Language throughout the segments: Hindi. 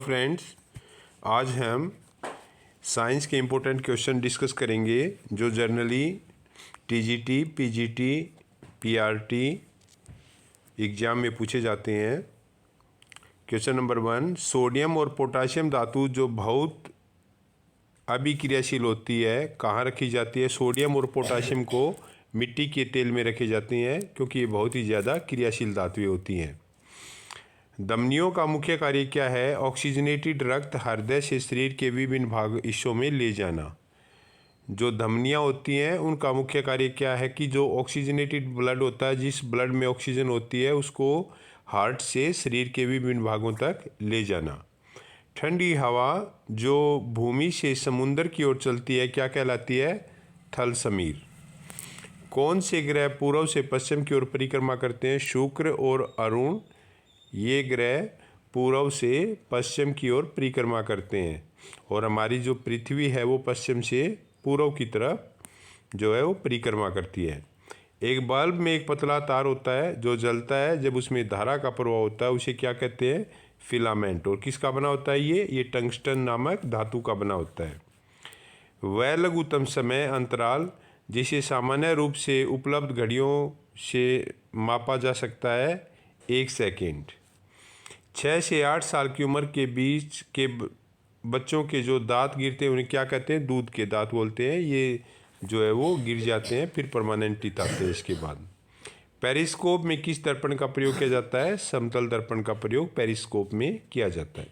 फ्रेंड्स, आज हम साइंस के इम्पोर्टेंट क्वेश्चन डिस्कस करेंगे जो generally TGT, PGT, PRT exam में पूछे जाते हैं। क्वेश्चन नंबर 1, सोडियम और पोटाशियम धातु जो बहुत अभिक्रियाशील होती है कहाँ रखी जाती है? सोडियम और पोटाशियम को मिट्टी के तेल में रखे जाते हैं क्योंकि ये बहुत ही ज़्यादा क्रियाशील धातुएं होती हैं। धमनियों का मुख्य कार्य क्या है? ऑक्सीजनेटेड रक्त हृदय से शरीर के विभिन्न हिस्सों में ले जाना। जो धमनियाँ होती हैं उनका मुख्य कार्य क्या है कि जो ऑक्सीजनेटेड ब्लड होता है, जिस ब्लड में ऑक्सीजन होती है, उसको हार्ट से शरीर के विभिन्न भागों तक ले जाना। ठंडी हवा जो भूमि से समुद्र की ओर चलती है क्या कहलाती है? थल समीर। कौन से ग्रह पूर्व से पश्चिम की ओर परिक्रमा करते हैं? शुक्र और अरुण। ये ग्रह पूर्व से पश्चिम की ओर परिक्रमा करते हैं और हमारी जो पृथ्वी है वो पश्चिम से पूर्व की तरफ जो है वो परिक्रमा करती है। एक बल्ब में एक पतला तार होता है जो जलता है जब उसमें धारा का प्रवाह होता है, उसे क्या कहते हैं? फिलामेंट। और किसका बना होता है ये टंगस्टन नामक धातु का बना होता है। वह लघुत्तम समय अंतराल जिसे सामान्य रूप से उपलब्ध घड़ियों से मापा जा सकता है 1 सेकेंड। 6 से 8 साल की उम्र के बीच के बच्चों के जो दांत गिरते हैं उन्हें क्या कहते हैं? दूध के दांत बोलते हैं। ये जो है वो गिर जाते हैं, फिर परमानेंट टीथ आते हैं इसके बाद। पेरिस्कोप में किस दर्पण का प्रयोग किया जाता है? समतल दर्पण का प्रयोग पेरिस्कोप में किया जाता है।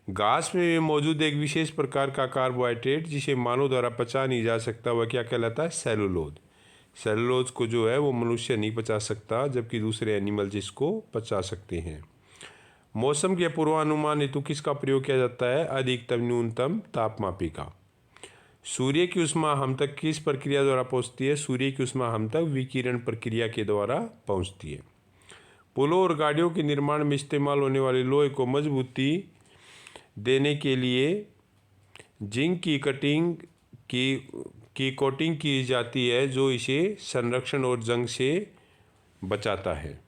घास में मौजूद एक विशेष प्रकार का कार्बोहाइड्रेट जिसे मानव द्वारा पचा नहीं जा सकता वह क्या कहलाता है? सेलुलोज। सेलुलोज को जो है वो मनुष्य नहीं पचा सकता जबकि दूसरे एनिमल जिसको पचा सकते हैं। मौसम के पूर्वानुमान हेतु किसका प्रयोग किया जाता है? अधिकतम न्यूनतम तापमापिका। सूर्य की ऊष्मा हम तक किस प्रक्रिया द्वारा पहुंचती है? सूर्य की ऊष्मा हम तक विकिरण प्रक्रिया के द्वारा पहुंचती है। पुलों और गाड़ियों के निर्माण में इस्तेमाल होने वाले लोहे को मजबूती देने के लिए जिंक की कोटिंग की जाती है जो इसे संरक्षण और जंग से बचाता है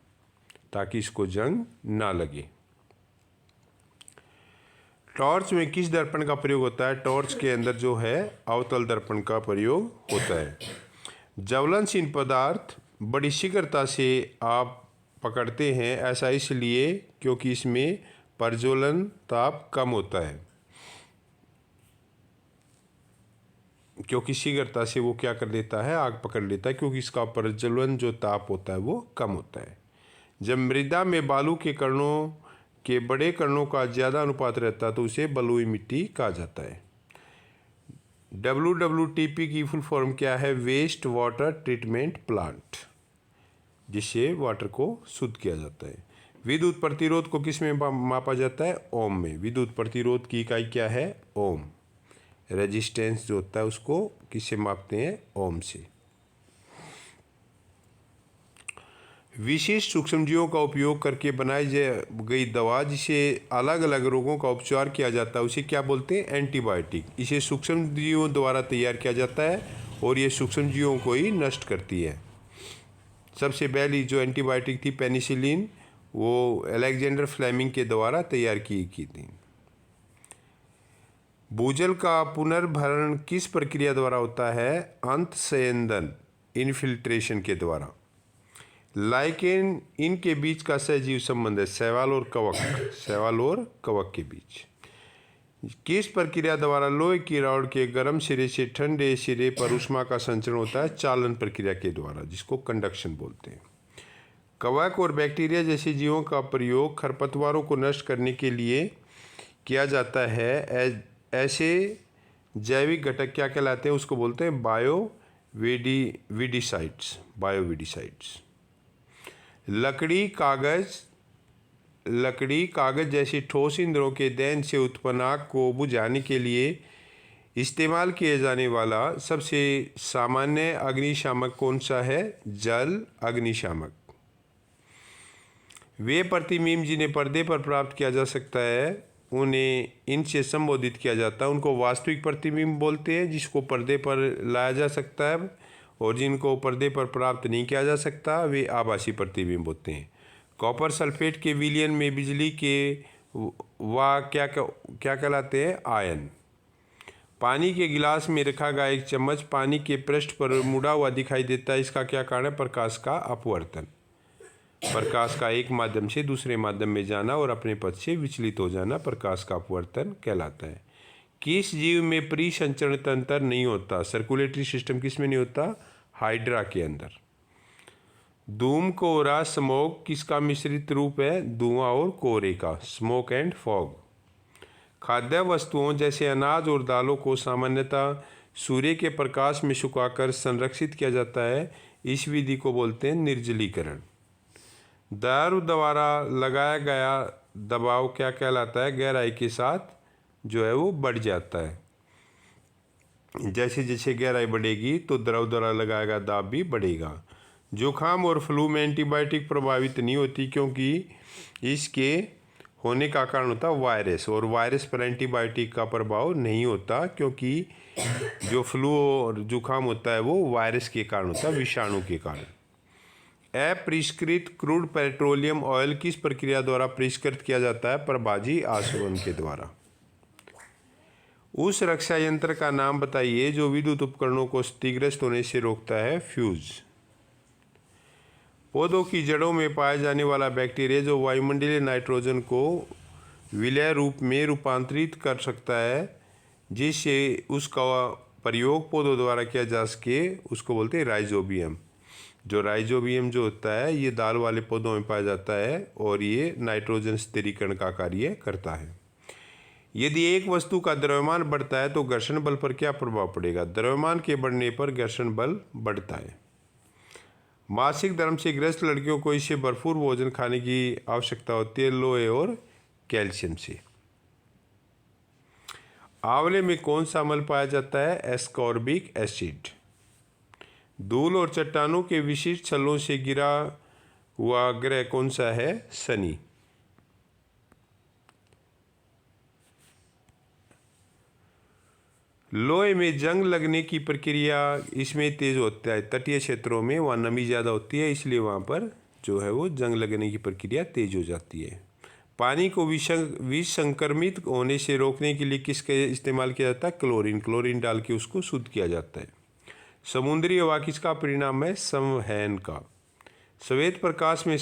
ताकि इसको जंग ना लगे। टॉर्च में किस दर्पण का प्रयोग होता है? टॉर्च के अंदर जो है अवतल दर्पण का प्रयोग होता है। ज्वलनशील पदार्थ बड़ी शीघ्रता से आप पकड़ते हैं, ऐसा इसलिए क्योंकि इसमें प्रज्वलन ताप कम होता है। क्योंकि शीघ्रता से वो क्या कर लेता है? आग पकड़ लेता है, क्योंकि इसका प्रज्वलन जो ताप होता है वो कम होता है। जब मृदा में बालू के कणों के बड़े कणों का ज़्यादा अनुपात रहता है तो उसे बलुई मिट्टी कहा जाता है। WWTP की फुल फॉर्म क्या है? वेस्ट वाटर ट्रीटमेंट प्लांट, जिससे वाटर को शुद्ध किया जाता है। विद्युत प्रतिरोध को किस में मापा जाता है? ओम में। विद्युत प्रतिरोध की इकाई क्या है? ओम। रेजिस्टेंस जो होता है उसको किससे मापते हैं? ओम से। विशिष्ट सूक्ष्मजीवों का उपयोग करके बनाई गई दवा जिसे अलग अलग रोगों का उपचार किया जाता है उसे क्या बोलते हैं? एंटीबायोटिक। इसे सूक्ष्मजीवों द्वारा तैयार किया जाता है और ये सूक्ष्मजीवों को ही नष्ट करती है। सबसे पहली जो एंटीबायोटिक थी पेनिसिलिन, वो अलेक्जेंडर फ्लेमिंग के द्वारा तैयार की थी। भूजल का पुनर्भरण किस प्रक्रिया द्वारा होता है? अंतःसंवेदन इनफिल्ट्रेशन के द्वारा। लाइकेन इनके बीच का सहजीव संबंध है शैवाल और कवक के बीच। किस प्रक्रिया द्वारा लोहे की रॉड के गर्म सिरे से ठंडे सिरे पर ऊष्मा का संचरण होता है? चालन प्रक्रिया के द्वारा, जिसको कंडक्शन बोलते हैं। कवक और बैक्टीरिया जैसे जीवों का प्रयोग खरपतवारों को नष्ट करने के लिए किया जाता है। ऐसे जैविक घटक क्या कहलाते हैं? उसको बोलते हैं बायोविडिसाइड्स। लकड़ी कागज जैसे ठोस ईंधनों के दहन से उत्पन्न आग को बुझाने के लिए इस्तेमाल किया जाने वाला सबसे सामान्य अग्निशामक कौन सा है? जल अग्निशामक। वे प्रतिबिंब जिन्हें पर्दे पर प्राप्त किया जा सकता है उन्हें इनसे संबोधित किया जाता है। उनको वास्तविक प्रतिबिंब बोलते हैं जिसको पर्दे पर लाया जा सकता है, और जिनको पर्दे पर प्राप्त नहीं किया जा सकता वे आभासी प्रतिबिंब होते हैं। कॉपर सल्फेट के विलयन में बिजली के वह क्या क्या कहलाते हैं? आयन। पानी के गिलास में रखा गया एक चम्मच पानी के पृष्ठ पर मुड़ा हुआ दिखाई देता है, इसका क्या कारण है? प्रकाश का अपवर्तन। प्रकाश का एक माध्यम से दूसरे माध्यम में जाना और अपने पथ से विचलित हो जाना प्रकाश का अपवर्तन कहलाता है। किस जीव में परिसंचरण तंत्र नहीं होता? सर्कुलेटरी सिस्टम किस में नहीं होता? हाइड्रा के अंदर। धूम कोहरा स्मोक किसका मिश्रित रूप है? धुआं और कोहरे का, स्मोक एंड फॉग। खाद्य वस्तुओं जैसे अनाज और दालों को सामान्यतः सूर्य के प्रकाश में सुखाकर संरक्षित किया जाता है, इस विधि को बोलते हैं निर्जलीकरण। दारू द्वारा लगाया गया दबाव क्या कहलाता है? गहराई के साथ जो है वो बढ़ जाता है। जैसे जैसे गहराई बढ़ेगी तो द्रव द्वारा लगाया गया दाब भी बढ़ेगा। जुकाम और फ्लू में एंटीबायोटिक प्रभावित नहीं होती, क्योंकि इसके होने का कारण होता है वायरस, और वायरस पर एंटीबायोटिक का प्रभाव नहीं होता, क्योंकि जो फ्लू और जुकाम होता है वो वायरस के कारण होता है, विषाणु के कारण। अपरिष्कृत क्रूड पेट्रोलियम ऑयल किस प्रक्रिया द्वारा परिष्कृत किया जाता है? प्रभाजी आसवन के द्वारा। उस रक्षा यंत्र का नाम बताइए जो विद्युत उपकरणों को क्षतिग्रस्त होने से रोकता है? फ्यूज। पौधों की जड़ों में पाया जाने वाला बैक्टीरिया जो वायुमंडलीय नाइट्रोजन को विलय रूप में रूपांतरित कर सकता है, जिससे उसका प्रयोग पौधों द्वारा किया जा सके, उसको बोलते हैं राइजोबियम। जो राइजोबियम जो होता है ये दाल वाले पौधों में पाया जाता है और ये नाइट्रोजन स्थिरीकरण का कार्य करता है। यदि एक वस्तु का द्रव्यमान बढ़ता है तो घर्षण बल पर क्या प्रभाव पड़ेगा? द्रव्यमान के बढ़ने पर घर्षण बल बढ़ता है। मासिक धर्म से ग्रस्त लड़कियों को इससे भरपूर भोजन खाने की आवश्यकता होती है, लोहे और कैल्शियम से। आंवले में कौन सा अम्ल पाया जाता है? Ascorbic acid. धूल और चट्टानों के विशिष्ट छल्लों से घिरा हुआ ग्रह कौन सा है? शनि। लोहे में जंग लगने की प्रक्रिया इसमें तेज होता है, तटीय क्षेत्रों में वहाँ नमी ज़्यादा होती है, इसलिए वहाँ पर जो है वो जंग लगने की प्रक्रिया तेज हो जाती है। पानी को विसंक्रमित होने से रोकने के लिए किसका इस्तेमाल किया जाता है? क्लोरीन। क्लोरीन डाल के उसको शुद्ध किया जाता है। समुद्री हवा किसका परिणाम है? संवहन का। श्वेत प्रकाश में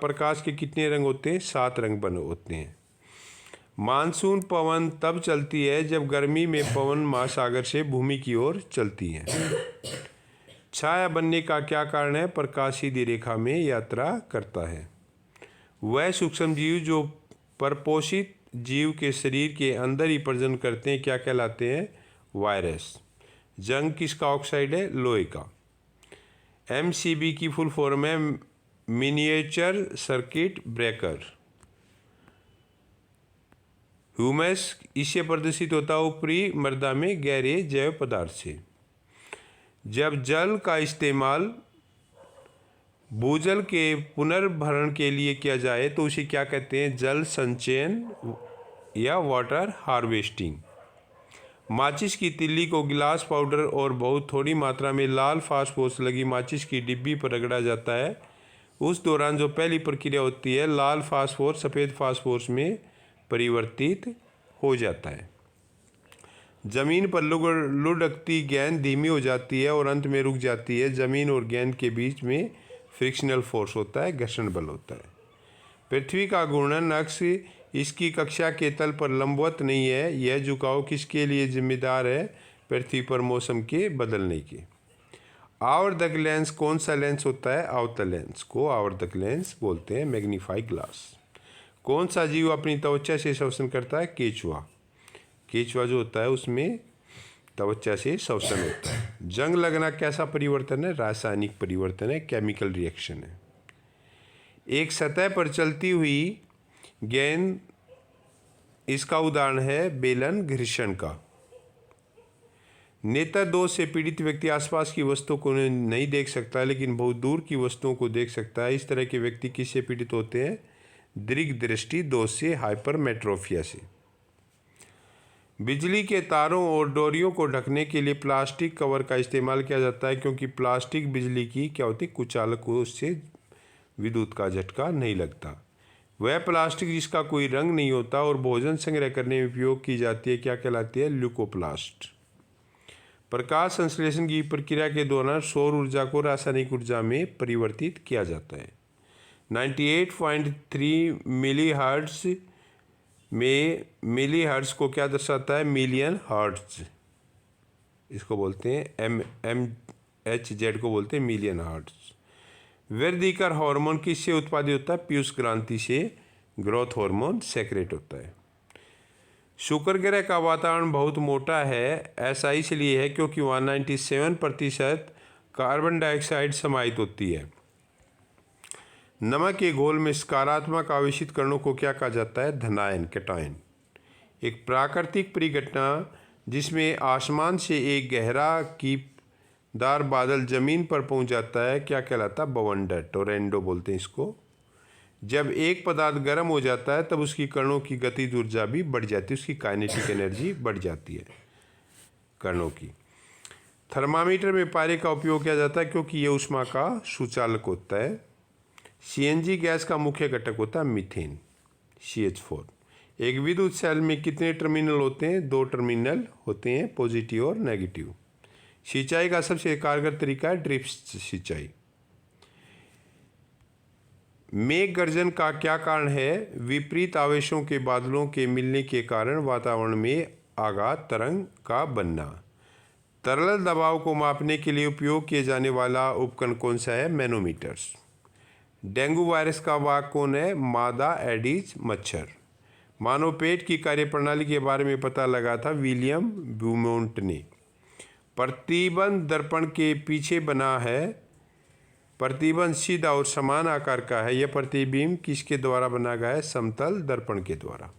प्रकाश के कितने रंग होते हैं? 7 रंग बने होते हैं। मानसून पवन तब चलती है जब गर्मी में पवन महासागर से भूमि की ओर चलती है। छाया बनने का क्या कारण है? प्रकाश सीधी रेखा में यात्रा करता है। वह सूक्ष्म जीव जो परपोषित जीव के शरीर के अंदर ही प्रजनन करते हैं क्या कहलाते हैं? वायरस। जंग किसका ऑक्साइड है? लोहे का। MCB की फुल फॉर्म है मिनिएचर सर्किट ब्रेकर। ह्यूमस इससे प्रदूषित होता है ऊपरी मृदा में गहरे जैव पदार्थ से। जब जल का इस्तेमाल भूजल के पुनर्भरण के लिए किया जाए तो उसे क्या कहते हैं? जल संचयन या वाटर हार्वेस्टिंग। माचिस की तिल्ली को गिलास पाउडर और बहुत थोड़ी मात्रा में लाल फास्फोरस लगी माचिस की डिब्बी पर रगड़ा जाता है। उस दौरान जो पहली प्रक्रिया होती है, लाल फास्फोरस सफ़ेद फास्फोरस में परिवर्तित हो जाता है। जमीन पर लुढ़कती गेंद धीमी हो जाती है और अंत में रुक जाती है। जमीन और गेंद के बीच में फ्रिक्शनल फोर्स होता है, घर्षण बल होता है। पृथ्वी का घूर्णन अक्ष इसकी कक्षा के तल पर लंबवत नहीं है। यह झुकाव किसके लिए जिम्मेदार है? पृथ्वी पर मौसम के बदलने के। आवर्धक लेंस कौन सा लेंस होता है? अवतल लेंस को आवर्धक लेंस बोलते हैं, मैग्नीफाई ग्लास। कौन सा जीव अपनी त्वचा से श्वसन करता है? केचुआ। केचुआ जो होता है उसमें त्वचा से श्वसन होता है। जंग लगना कैसा परिवर्तन है? रासायनिक परिवर्तन है, केमिकल रिएक्शन है। एक सतह पर चलती हुई गेंद, इसका उदाहरण है बेलन घर्षण का। नेत्र दोष से पीड़ित व्यक्ति आसपास की वस्तुओं को नहीं देख सकता लेकिन बहुत दूर की वस्तुओं को देख सकता है। इस तरह के व्यक्ति किससे पीड़ित होते हैं? दीर्घ दृष्टि दोष से, हाइपरमेट्रोपिया से। बिजली के तारों और डोरियों को ढकने के लिए प्लास्टिक कवर का इस्तेमाल किया जाता है, क्योंकि प्लास्टिक बिजली की क्या होती है? कुचालक को, उससे विद्युत का झटका नहीं लगता। वह प्लास्टिक जिसका कोई रंग नहीं होता और भोजन संग्रह करने में उपयोग की जाती है क्या कहलाती है? ल्यूकोप्लास्ट। प्रकाश संश्लेषण की प्रक्रिया के दौरान सौर ऊर्जा को रासायनिक ऊर्जा में परिवर्तित किया जाता है। 98.3 मिली हर्ट्ज में मिली हर्ट्ज को क्या दर्शाता है? Million hertz. इसको बोलते हैं MHz को बोलते हैं मिलियन हर्ट्ज। वृद्धिकर हार्मोन किससे उत्पादित होता है? पीयूष ग्रंथि से ग्रोथ हार्मोन सेक्रेट होता है। शुक्र ग्रह का वातावरण बहुत मोटा है, ऐसा इसलिए है क्योंकि वहाँ 97% कार्बन डाइऑक्साइड समाहित होती है। नमक के घोल में सकारात्मक आवेशित कणों को क्या कहा जाता है? धनायन, कैटायन। एक प्राकृतिक परिघटना जिसमें आसमान से एक गहरा कीपदार बादल जमीन पर पहुंच जाता है क्या कहलाता है? बवंडर, टोरेंडो बोलते हैं इसको। जब एक पदार्थ गर्म हो जाता है तब उसकी कणों की गतिज ऊर्जा भी बढ़ जाती है, उसकी काइनेटिक एनर्जी बढ़ जाती है कणों की। थर्मामीटर में पारे का उपयोग किया जाता है क्योंकि यह ऊष्मा का सुचालक होता है। CNG गैस का मुख्य घटक होता है मीथेन, CH4। एक विद्युत सेल में कितने टर्मिनल होते हैं? 2 टर्मिनल होते हैं, पॉजिटिव और नेगेटिव। सिंचाई का सबसे कारगर तरीका है ड्रिप सिंचाई। मेघ गर्जन का क्या कारण है? विपरीत आवेशों के बादलों के मिलने के कारण वातावरण में आघात तरंग का बनना। तरल दबाव को मापने के लिए उपयोग किए जाने वाला उपकरण कौन सा है? मैनोमीटर्स। डेंगू वायरस का वाहक कौन है? मादा एडिज मच्छर। मानव पेट की कार्यप्रणाली के बारे में पता लगा था विलियम ब्यूमोंट ने। प्रतिबंध दर्पण के पीछे बना है। प्रतिबंध सीधा और समान आकार का है। यह प्रतिबिंब किसके द्वारा बना गया है? समतल दर्पण के द्वारा।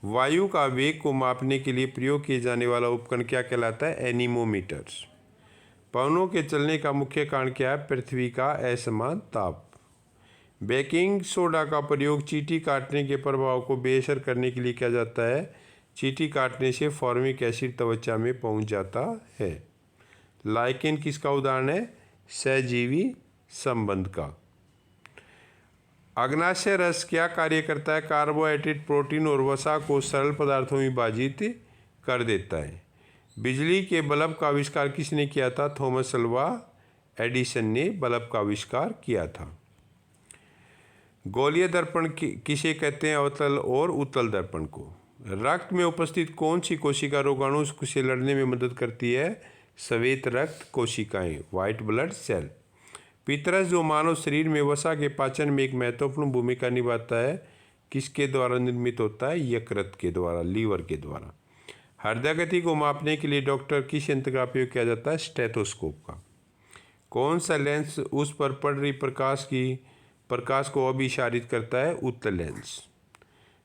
वायु का वेग को मापने के लिए प्रयोग किए जाने वाला उपकरण क्या कहलाता है? एनीमोमीटर्स। पवनों के चलने का मुख्य कारण क्या है? पृथ्वी का असमान ताप। बेकिंग सोडा का प्रयोग चींटी काटने के प्रभाव को बेअसर करने के लिए किया जाता है। चींटी काटने से फॉर्मिक एसिड त्वचा में पहुंच जाता है। लाइकेन किसका उदाहरण है? सहजीवी संबंध का। अग्नाशय रस क्या कार्य करता है? कार्बोहाइड्रेट, प्रोटीन और वसा को सरल पदार्थों में विभाजित कर देता है। बिजली के बल्ब का आविष्कार किसने किया था? थॉमस अल्वा एडिसन ने बल्ब का आविष्कार किया था। गोलीय दर्पण किसे कहते हैं? अवतल और उत्तल दर्पण को। रक्त में उपस्थित कौन सी कोशिका रोगाणु से लड़ने में मदद करती है? श्वेत रक्त कोशिकाएं, व्हाइट ब्लड सेल। पितरस जो मानव शरीर में वसा के पाचन में एक महत्वपूर्ण भूमिका निभाता है, किसके द्वारा निर्मित होता है? यकृत के द्वारा, लीवर के द्वारा। हृदय गति को मापने के लिए डॉक्टर किस यंत्र का उपयोग किया जाता है? स्टेथोस्कोप का। कौन सा लेंस उस पर पड़ रही प्रकाश को अभिसारित करता है? उत्तल लेंस।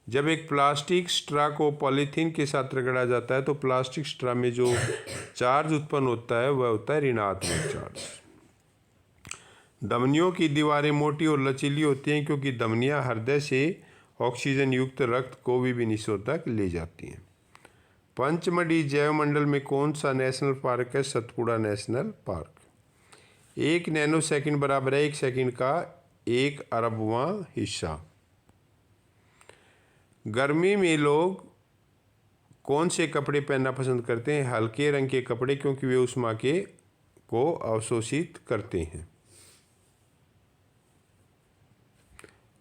जब एक प्लास्टिक स्ट्रा को पॉलीथीन के साथ रगड़ा जाता है तो प्लास्टिक स्ट्रा में जो चार्ज उत्पन्न होता है वह होता है ऋणात्मक चार्ज। धमनियों की दीवारें मोटी और लचीली होती हैं क्योंकि धमनियां हृदय से ऑक्सीजन युक्त रक्त को विभिन्न हिस्सों तक ले जाती हैं। पंचमढ़ी जैव मंडल में कौन सा नेशनल पार्क है? Satpura national park. 1 nano second बराबर है 1 सेकंड का 1 अरबवां हिस्सा। गर्मी में लोग कौन से कपड़े पहनना पसंद करते हैं? हल्के रंग के कपड़े, क्योंकि वे ऊष्मा को अवशोषित करते हैं,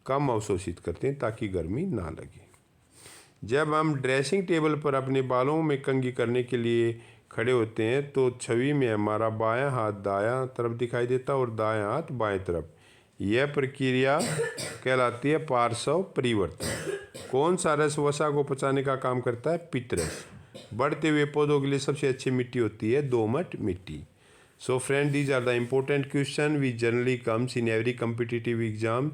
कम अवशोषित करते हैं ताकि गर्मी ना लगे। जब हम ड्रेसिंग टेबल पर अपने बालों में कंघी करने के लिए खड़े होते हैं तो छवि में हमारा बायां हाथ दायां तरफ दिखाई देता है और दायां हाथ बाएं तरफ। यह प्रक्रिया कहलाती है पार्श्व परिवर्तन। कौन सा रस वसा को पचाने का काम करता है? पित्तरस। बढ़ते हुए पौधों के लिए सबसे अच्छी मिट्टी होती है दोमट मिट्टी। So friend, these are the important question which generally comes in every competitive exam.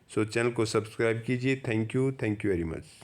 So channel को सब्सक्राइब कीजिए। Thank you very much.